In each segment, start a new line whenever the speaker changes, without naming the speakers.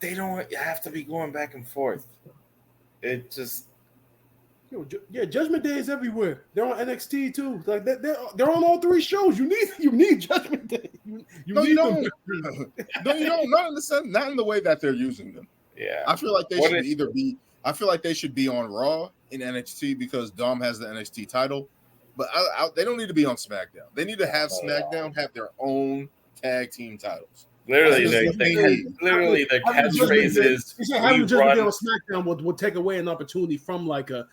they don't have to be going back and forth. It just
Judgment Day is everywhere. They're on NXT too. Like they're on all three shows. You need Judgment Day. You
don't. No, you don't. Not in the way that they're using them.
Yeah,
I feel like they should either be. I feel like they should be on Raw in NXT because Dom has the NXT title, but they don't need to be on SmackDown. They need to have SmackDown have their own tag team titles.
Literally, the catchphrase is
having Judgment Day on SmackDown would take away an opportunity from like a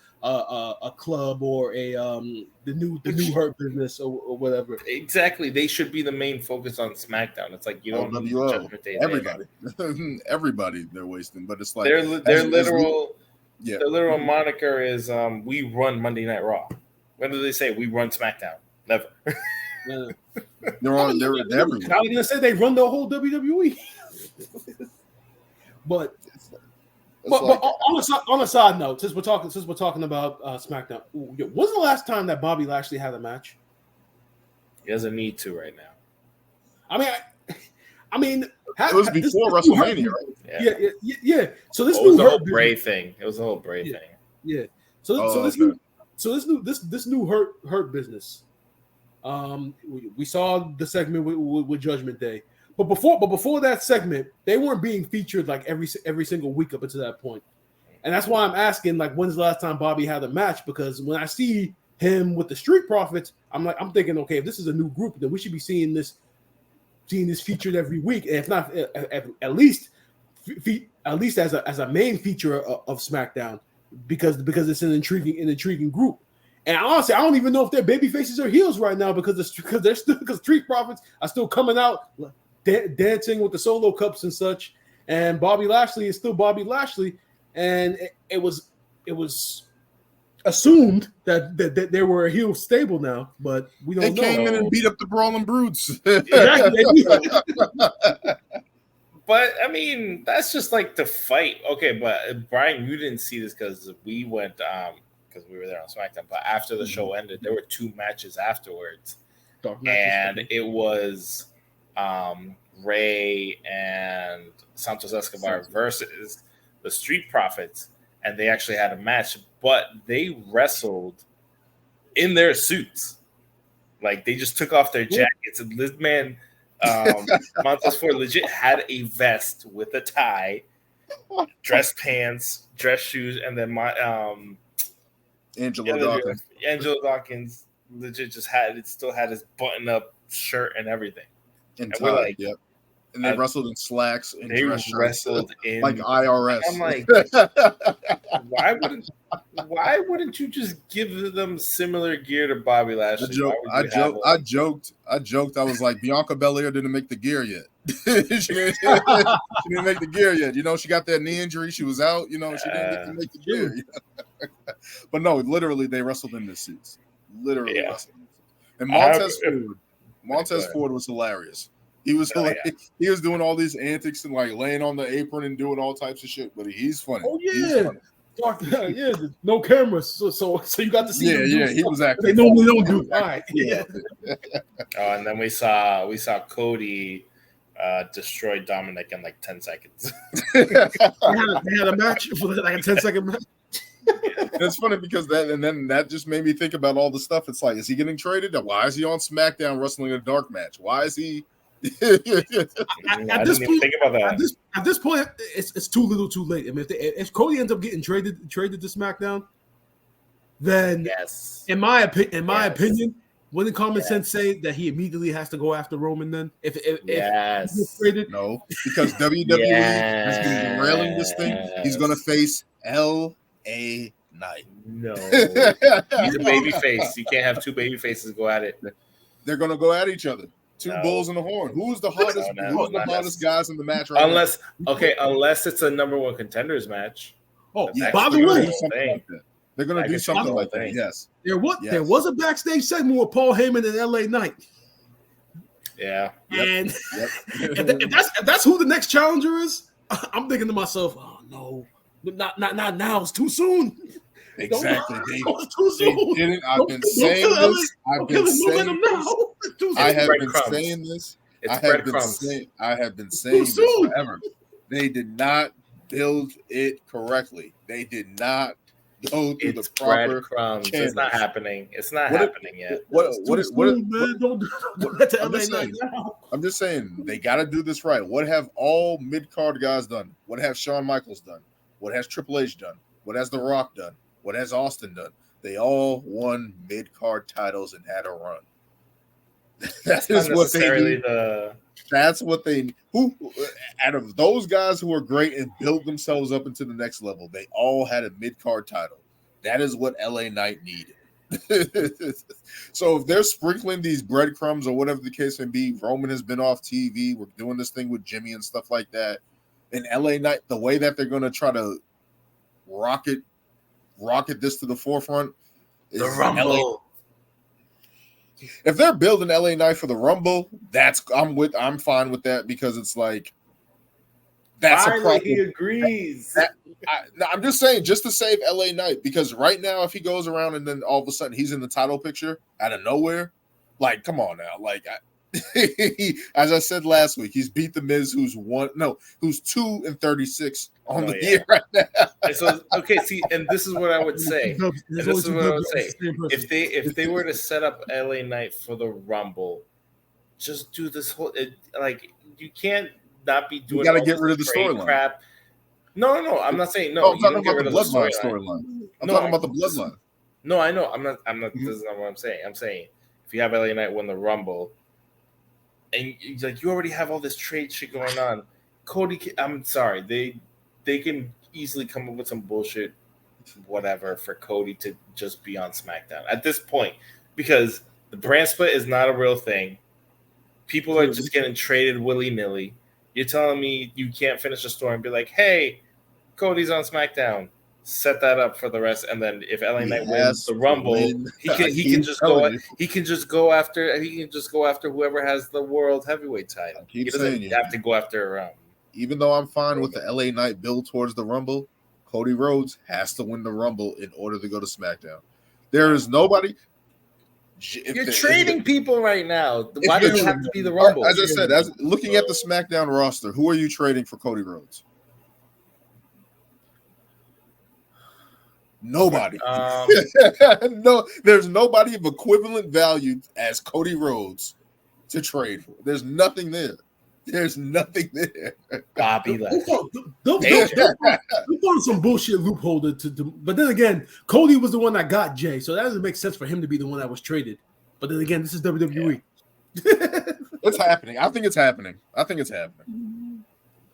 club or a the new Hurt Business or whatever.
Exactly, they should be the main focus on SmackDown. It's like you don't need Judgment Day.
Everybody they're wasting, but it's like
their literal moniker is we run Monday Night Raw. When do they say we run SmackDown? Never.
Yeah.
They're everywhere.
I was gonna say they run the whole WWE. but on a side note, since we're talking about SmackDown, when's the last time that Bobby Lashley had a match?
He doesn't need to right now.
I mean,
it was before WrestleMania, right?
Yeah. So this
was the whole Bray thing. It was the whole Bray thing.
Yeah. So this new hurt business. We saw the segment with Judgment Day, but before that segment, they weren't being featured like every single week up until that point, and that's why I'm asking like when's the last time Bobby had a match? Because when I see him with the Street Profits, I'm thinking, okay, if this is a new group, then we should be seeing this featured every week, and if not, at least as a main feature of SmackDown, because it's an intriguing group. And honestly, I don't even know if they're baby faces or heels right now because Street Profits are still coming out dancing with the solo cups and such. And Bobby Lashley is still Bobby Lashley. And it was assumed that they were a heel stable now, but we don't know.
They came in and beat up the Brawling Brutes.
But I mean, that's just like the fight. Okay, but Brian, you didn't see this because we went because we were there on SmackDown. But after the show ended, there were 2 matches afterwards, and it was Ray and Santos Escobar versus the Street Profits, and they actually had a match, but they wrestled in their suits. Like they just took off their jackets, and this man, Montez Ford, legit had a vest with a tie, dress pants, dress shoes, and then Angelo Dawkins legit still had his button-up shirt and everything.
And we're like, yep. And they wrestled in slacks and
they wrestled in
like IRS.
I'm like, why wouldn't you just give them similar gear to Bobby Lashley?
I joked. I was like, Bianca Belair didn't make the gear yet. she didn't make the gear yet. You know, she got that knee injury. She was out. You know, she didn't get to make the gear. But no, literally, they wrestled in the suits. Literally wrestled. And Montez Ford was hilarious. He was he was doing all these antics and like laying on the apron and doing all types of shit, but he's funny.
Oh yeah, no cameras, so you got to see.
Yeah, he was acting.
They normally don't do. All right, yeah.
And then we saw Cody destroy Dominic in like 10 seconds.
they had a match for like a 10-second match.
It's funny because that just made me think about all the stuff. It's like, is he getting traded? Why is he on SmackDown wrestling a dark match? Why is he?
At this
point, it's too little, too late. I mean, if Cody ends up getting traded to SmackDown, then
yes,
in my opinion, wouldn't common sense say that he immediately has to go after Roman? Then if he's traded,
no, because WWE has been derailing this thing. He's going to face L.A. Knight.
No, he's a baby face. You can't have 2 baby faces go at it.
They're going to go at each other. 2 bulls in the horn. Who's the hottest? Who's the hottest guys in the match right now?
Unless it's a number 1 contenders match.
Oh, yeah. By the way,
they're going to do something like that. Yes.
There was a backstage segment with Paul Heyman and L.A. Knight.
Yeah.
And if that's who the next challenger is, I'm thinking to myself, oh no, not now. It's too soon.
Exactly.
It's too soon.
They didn't. I've been saying this. I have been saying this. I have been saying this forever. They did not build it correctly. They did not go through the proper
breadcrumbs.
channels.
It's not happening. It's not happening yet.
Don't do that to LA Knight now.
I'm just saying they got to do this right. What have all mid-card guys done? What have Shawn Michaels done? What has Triple H done? What has The Rock done? What has Austin done? They all won mid-card titles and had a run. That is what they need. That's what they who out of those guys who are great and build themselves up into the next level, they all had a mid-card title. That is what LA Knight needed. So if they're sprinkling these breadcrumbs or whatever the case may be, Roman has been off TV, we're doing this thing with Jimmy and stuff like that. And LA Knight, the way that they're going to try to rocket this to the forefront is
the Rumble.
If they're building LA Knight for the Rumble, I'm fine with that because it's like that's
finally
a problem.
He agrees.
I'm just saying, just to save LA Knight, because right now, if he goes around and then all of a sudden he's in the title picture out of nowhere, like, come on now, like, as I said last week, he's beat the Miz, who's 2-36 on the year right now.
And so, okay, see, and this is what I would say. If they were to set up LA Knight for the Rumble, just do this whole you can't not be doing.
You got to get rid of the storyline. Crap.
No, I'm not saying no.
I'm talking about the bloodline storyline. I'm talking about the bloodline.
No, I know. I'm not. This is not what I'm saying. I'm saying if you have LA Knight win the Rumble, and you already have all this trade shit going on, Cody. I'm sorry. They can easily come up with some bullshit, whatever, for Cody to just be on SmackDown at this point, because the brand split is not a real thing. People are just getting traded willy-nilly. You're telling me you can't finish a story and be like, hey, Cody's on SmackDown. Set that up for the rest, and then if LA Knight wins the Rumble, he can just go after whoever has the world heavyweight title. He doesn't have to go after.
Even though I'm fine with the LA Knight build towards the Rumble, Cody Rhodes has to win the Rumble in order to go to SmackDown. There is nobody.
You're trading people right now. Why does it have to be the Rumble?
As I said, looking at the SmackDown roster, who are you trading for Cody Rhodes? Nobody. No, there's nobody of equivalent value as Cody Rhodes to trade for. There's nothing there. There's nothing there.
Bobby left.
They'll find some bullshit loophole but then again, Cody was the one that got Jay, so that doesn't make sense for him to be the one that was traded. But then again, this is WWE.
Yeah. It's happening. I think it's happening.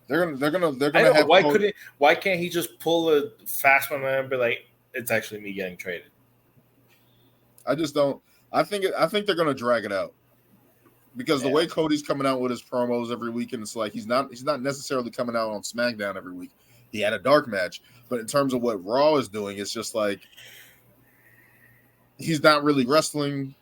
They're gonna have.
Why can't he just pull a fast one and be like, it's actually me getting traded?
I just don't. I think they're gonna drag it out. Because the way Cody's coming out with his promos every week, and it's like he's not necessarily coming out on SmackDown every week. He had a dark match, but in terms of what Raw is doing, it's just like he's not really wrestling.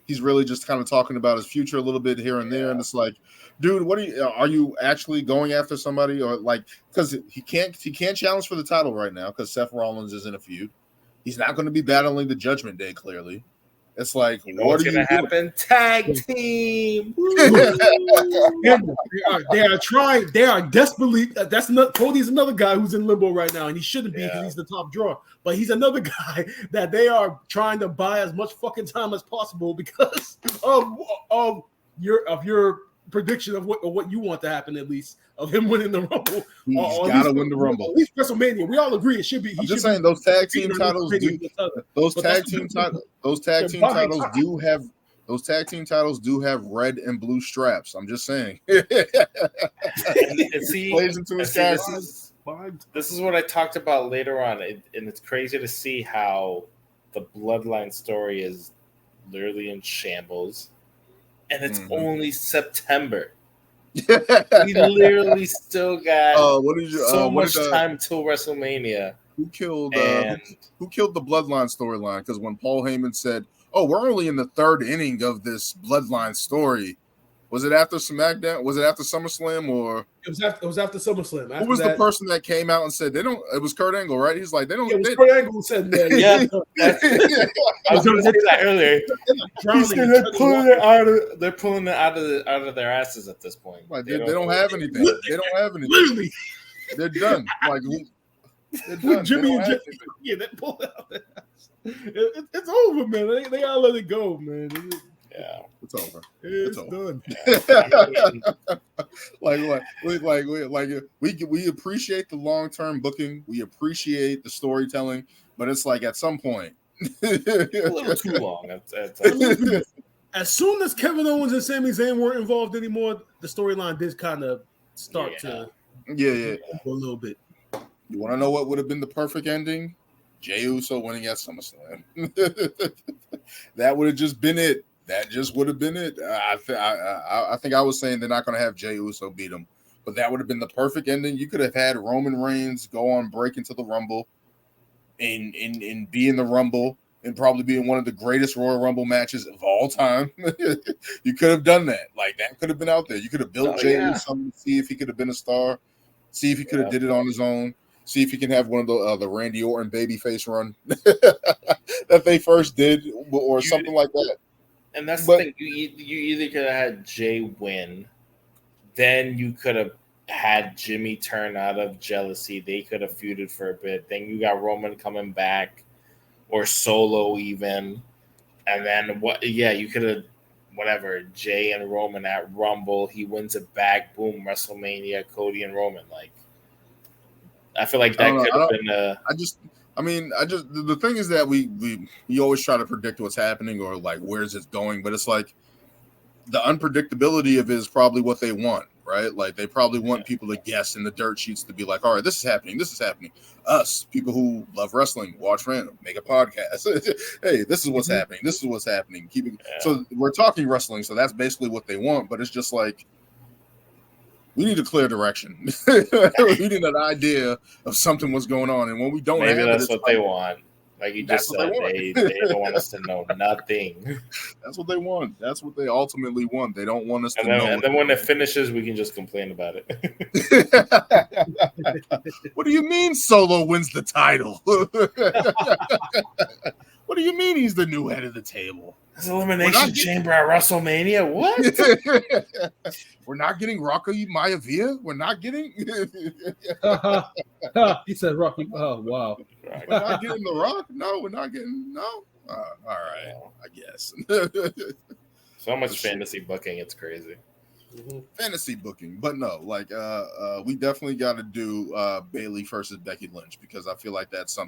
He's really just kind of talking about his future a little bit here and there, and it's like, dude, are you actually going after somebody, or like, because he can't challenge for the title right now because Seth Rollins is in a feud. He's not going to be battling the Judgment Day clearly. It's like,
what's going to happen? Tag team.
They are trying. They are desperately. Cody's another guy who's in limbo right now, and he shouldn't be because he's the top draw. But he's another guy that they are trying to buy as much fucking time as possible because of your prediction of what you want to happen, at least of him winning the Rumble.
He's got to win the Rumble.
At least WrestleMania. We all agree it should be.
I'm just saying those tag team titles do have red and blue straps. I'm just saying.
Plays into his character. This is what I talked about later on, and it's crazy to see how the Bloodline story is literally in shambles, and it's only September. We literally still got so much time till WrestleMania.
Who killed the Bloodline storyline? Because when Paul Heyman said, "Oh, we're only in the third inning of this Bloodline story," Was it after SmackDown? Was it after SummerSlam or?
It was after SummerSlam.
Who was the person that came out and said they don't? It was Kurt Angle, right? He's like they don't.
Yeah, it was Kurt Angle who said that.
Yeah, I was going to say that earlier. They're pulling it out of their asses at this point.
Like they don't have anything. They don't have anything.
Literally,
they're done. Like they're done.
Jimmy and Jimmy, yeah, they pulled it out their ass. It's over, man. They gotta let it go, man.
Yeah,
it's over.
It's done.
We appreciate the long-term booking. We appreciate the storytelling, but it's like at some point,
a little too long.
As soon as Kevin Owens and Sami Zayn weren't involved anymore, the storyline did kind of start to
a
little bit.
You want to know what would have been the perfect ending? Jey Uso winning at SummerSlam. That would have just been it. That just would have been it. I think I was saying they're not going to have Jey Uso beat him, but that would have been the perfect ending. You could have had Roman Reigns go on break into the Rumble and be in the Rumble and probably be in one of the greatest Royal Rumble matches of all time. You could have done that. Like that could have been out there. You could have built Jey Uso to see if he could have been a star, see if he could have did it on his own. See if he can have one of the Randy Orton babyface run that they first did, or something like that.
And that's the thing. You either could have had Jay win, then you could have had Jimmy turn out of jealousy. They could have feuded for a bit. Then you got Roman coming back, or Solo even, and then you could have whatever Jay and Roman at Rumble. He wins it back. Boom, WrestleMania. Cody and Roman. Like, I feel like that could have been
the thing is that we always try to predict what's happening or like where's it going, but it's like the unpredictability of it is probably what they want, right? Like they probably want people to guess in the dirt sheets to be like, all right, this is happening. Us, people who love wrestling, watch random, make a podcast. Hey, this is what's happening. This is what's happening. So we're talking wrestling, so that's basically what they want, but it's just like we need a clear direction. We need an idea of something was going on, and when we don't,
that's what they want. Like you just said, they don't want us to know nothing.
That's what they want. That's what they ultimately want. They don't want us to know.
And then when it finishes, we can just complain about it.
What do you mean Solo wins the title? What do you mean he's the new head of the table?
It's Elimination Chamber at WrestleMania. What?
We're not getting Rocky Maivia. We're not getting.
He said Rocky. Oh wow.
We're not getting The Rock. No, we're not getting. No. All right. I guess.
So much fantasy booking. It's crazy.
Fantasy booking, but no, like we definitely got to do Bayley versus Becky Lynch because I feel like that's something.